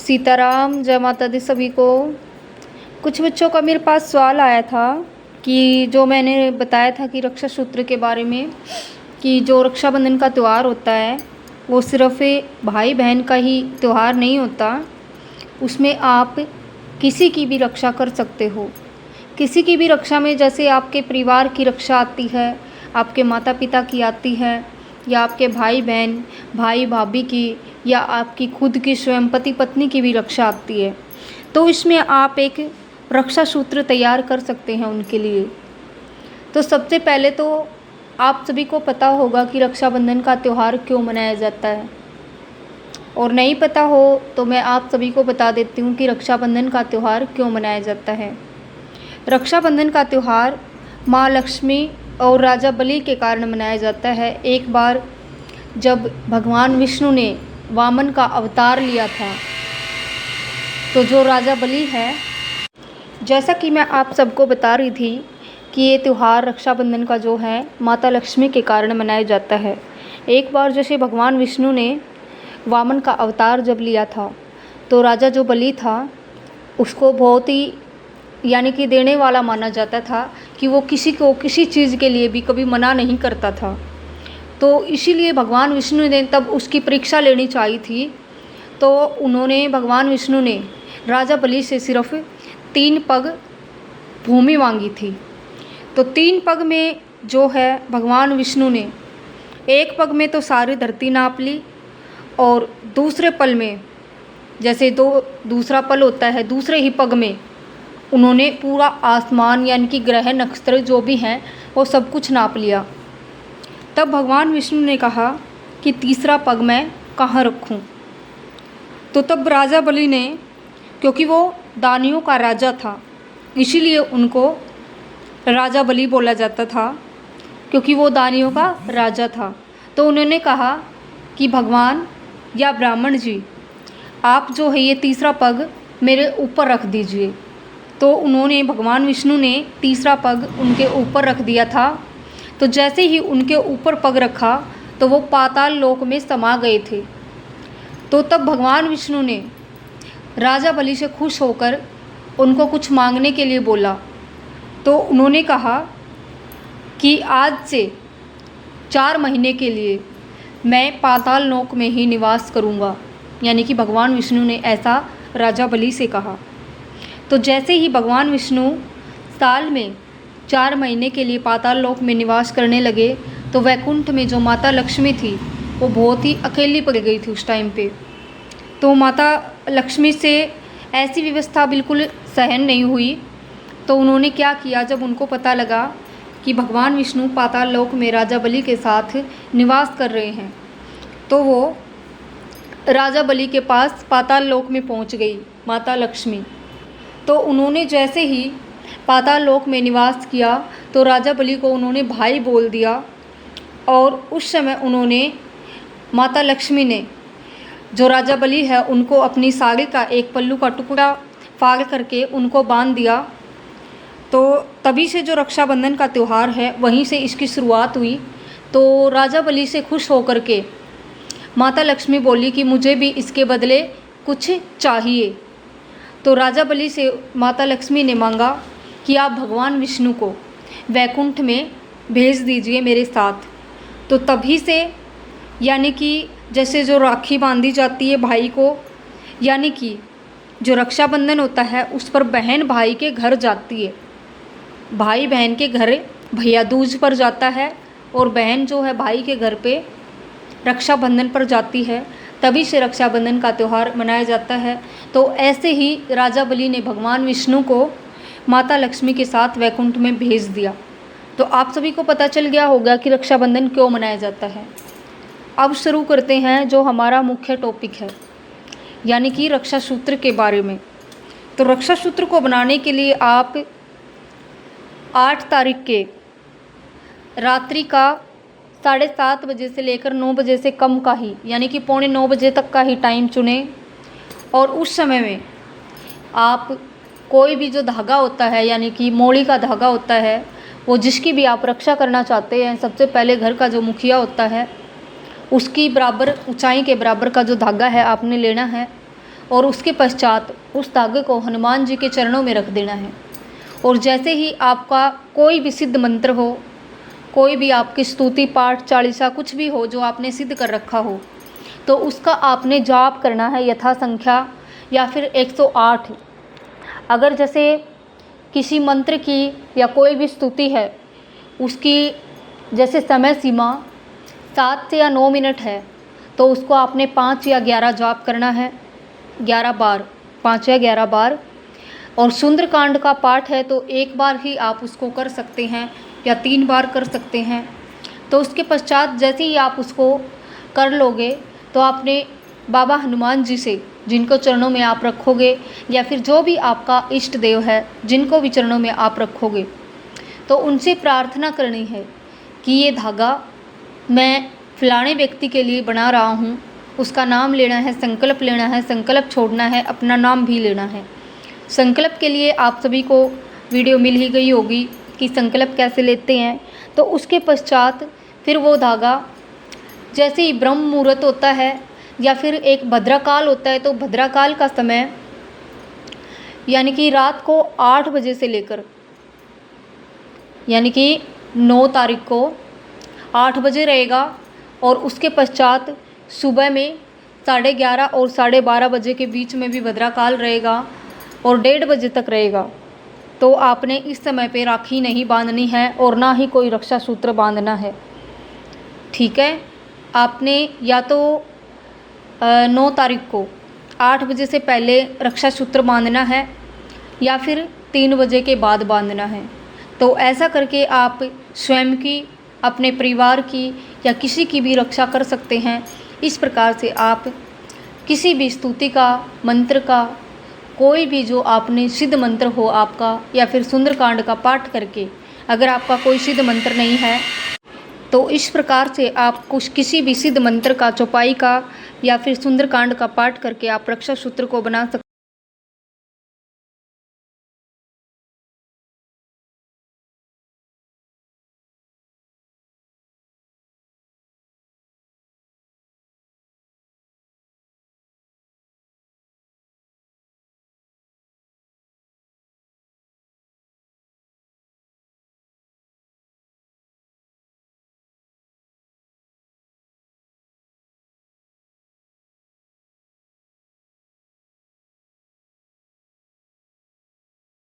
सीताराम, जय माता दी सभी को। कुछ बच्चों का मेरे पास सवाल आया था कि जो मैंने बताया था कि रक्षा सूत्र के बारे में, कि जो रक्षाबंधन का त्यौहार होता है वो सिर्फ भाई बहन का ही त्यौहार नहीं होता, उसमें आप किसी की भी रक्षा कर सकते हो। किसी की भी रक्षा में जैसे आपके परिवार की रक्षा आती है, आपके माता पिता की आती है, या आपके भाई बहन, भाई भाभी की, या आपकी खुद की स्वयं पति पत्नी की भी रक्षा आती है। तो इसमें आप एक रक्षा सूत्र तैयार कर सकते हैं उनके लिए। तो सबसे पहले तो आप सभी को पता होगा कि रक्षाबंधन का त्यौहार क्यों मनाया जाता है, और नहीं पता हो तो मैं आप सभी को बता देती हूँ कि रक्षाबंधन का त्यौहार क्यों मनाया जाता है। रक्षाबंधन का त्यौहार माँ लक्ष्मी और राजा बलि के कारण मनाया जाता है। एक बार जब भगवान विष्णु ने वामन का अवतार लिया था, तो जो राजा बलि है, जैसा कि मैं आप सबको बता रही थी कि ये त्यौहार रक्षाबंधन का जो है माता लक्ष्मी के कारण मनाया जाता है। एक बार जैसे भगवान विष्णु ने वामन का अवतार जब लिया था, तो राजा जो बलि था उसको बहुत ही यानी कि देने वाला माना जाता था, कि वो किसी को किसी चीज़ के लिए भी कभी मना नहीं करता था। तो इसीलिए भगवान विष्णु ने तब उसकी परीक्षा लेनी चाहिए थी। तो उन्होंने भगवान विष्णु ने राजा बलि से सिर्फ 3 पग भूमि मांगी थी। तो 3 पग में जो है भगवान विष्णु ने 1 पग में तो सारी धरती नाप ली, और दूसरे पल में जैसे दूसरा पल होता है, दूसरे ही पग में उन्होंने पूरा आसमान यानी कि ग्रह नक्षत्र जो भी हैं वो सब कुछ नाप लिया। तब भगवान विष्णु ने कहा कि तीसरा पग मैं कहाँ रखूं। तो तब राजा बलि ने, क्योंकि वो दानियों का राजा था, इसीलिए उनको राजा बलि बोला जाता था, क्योंकि वो दानियों का राजा था। तो उन्होंने कहा कि भगवान या ब्राह्मण जी, आप जो है ये तीसरा पग मेरे ऊपर रख दीजिए। तो उन्होंने भगवान विष्णु ने तीसरा पग उनके ऊपर रख दिया था। तो जैसे ही उनके ऊपर पग रखा तो वो पाताल लोक में समा गए थे। तो तब भगवान विष्णु ने राजा बलि से खुश होकर उनको कुछ मांगने के लिए बोला। तो उन्होंने कहा कि आज से 4 महीने के लिए मैं पाताल लोक में ही निवास करूंगा, यानी कि भगवान विष्णु ने ऐसा राजा बलि से कहा। तो जैसे ही भगवान विष्णु साल में 4 महीने के लिए पाताल लोक में निवास करने लगे, तो वैकुंठ में जो माता लक्ष्मी थी वो बहुत ही अकेली पड़ गई थी उस टाइम पे। तो माता लक्ष्मी से ऐसी व्यवस्था बिल्कुल सहन नहीं हुई। तो उन्होंने क्या किया, जब उनको पता लगा कि भगवान विष्णु पाताल लोक में राजा बलि के साथ निवास कर रहे हैं, तो वो राजा बलि के पास पाताल लोक में पहुंच गई माता लक्ष्मी। तो उन्होंने जैसे ही पाताल लोक में निवास किया तो राजा बलि को उन्होंने भाई बोल दिया, और उस समय उन्होंने माता लक्ष्मी ने जो राजा बलि है उनको अपनी साड़ी का एक पल्लू का टुकड़ा फाड़ करके उनको बांध दिया। तो तभी से जो रक्षाबंधन का त्यौहार है वहीं से इसकी शुरुआत हुई। तो राजा बलि से खुश होकर के माता लक्ष्मी बोली कि मुझे भी इसके बदले कुछ चाहिए। तो राजा बलि से माता लक्ष्मी ने मांगा कि आप भगवान विष्णु को वैकुंठ में भेज दीजिए मेरे साथ। तो तभी से यानी कि जैसे जो राखी बांधी जाती है भाई को, यानी कि जो रक्षाबंधन होता है उस पर बहन भाई के घर जाती है, भाई बहन के घर भैया दूज पर जाता है, और बहन जो है भाई के घर पे रक्षाबंधन पर जाती है। तभी से रक्षाबंधन का त्यौहार मनाया जाता है। तो ऐसे ही राजा बलि ने भगवान विष्णु को माता लक्ष्मी के साथ वैकुंठ में भेज दिया। तो आप सभी को पता चल गया होगा कि रक्षाबंधन क्यों मनाया जाता है। अब शुरू करते हैं जो हमारा मुख्य टॉपिक है, यानी कि रक्षा सूत्र के बारे में। तो रक्षा सूत्र को बनाने के लिए आप 8 तारीख के रात्रि का 7:30 बजे से लेकर 9 बजे से कम का ही, यानी कि 8:45 बजे तक का ही टाइम चुनें। और उस समय में आप कोई भी जो धागा होता है, यानी कि मोड़ी का धागा होता है, वो जिसकी भी आप रक्षा करना चाहते हैं, सबसे पहले घर का जो मुखिया होता है उसकी बराबर ऊंचाई के बराबर का जो धागा है आपने लेना है, और उसके पश्चात उस धागे को हनुमान जी के चरणों में रख देना है। और जैसे ही आपका कोई भी सिद्ध मंत्र हो, कोई भी आपकी स्तुति पाठ चालीसा कुछ भी हो जो आपने सिद्ध कर रखा हो, तो उसका आपने जाप करना है यथा संख्या, या फिर 108। अगर जैसे किसी मंत्र की या कोई भी स्तुति है, उसकी जैसे समय सीमा 7 या 9 मिनट है, तो उसको आपने 5 या 11 जाप करना है, 11 बार, 5 या 11 बार। और सुंदरकांड का पाठ है तो एक बार ही आप उसको कर सकते हैं या 3 बार कर सकते हैं। तो उसके पश्चात जैसे ही आप उसको कर लोगे, तो आपने बाबा हनुमान जी से, जिनको चरणों में आप रखोगे, या फिर जो भी आपका इष्ट देव है जिनको भी चरणों में आप रखोगे, तो उनसे प्रार्थना करनी है कि ये धागा मैं फलाने व्यक्ति के लिए बना रहा हूँ, उसका नाम लेना है, संकल्प लेना है, संकल्प छोड़ना है, अपना नाम भी लेना है। संकल्प के लिए आप सभी को वीडियो मिल ही गई होगी कि संकल्प कैसे लेते हैं। तो उसके पश्चात फिर वो धागा, जैसे ही ब्रह्म मुहूर्त होता है या फिर एक भद्राकाल होता है, तो भद्राकाल का समय यानी कि रात को 8 बजे से लेकर, यानी कि 9 तारीख को 8 बजे रहेगा, और उसके पश्चात सुबह में 11:30 और 12:30 बजे के बीच में भी भद्राकाल रहेगा और 1:30 बजे तक रहेगा। तो आपने इस समय पे राखी नहीं बांधनी है और ना ही कोई रक्षा सूत्र बांधना है, ठीक है। आपने या तो 9 तारीख को 8 बजे से पहले रक्षा सूत्र बांधना है या फिर 3 बजे के बाद बांधना है। तो ऐसा करके आप स्वयं की, अपने परिवार की या किसी की भी रक्षा कर सकते हैं। इस प्रकार से आप किसी भी स्तुति का, मंत्र का, कोई भी जो आपने सिद्ध मंत्र हो आपका, या फिर सुंदरकांड का पाठ करके, अगर आपका कोई सिद्ध मंत्र नहीं है तो इस प्रकार से आप कुछ किसी भी सिद्ध मंत्र का, चौपाई का या फिर सुंदरकांड का पाठ करके आप रक्षा सूत्र को बना सकते हैं।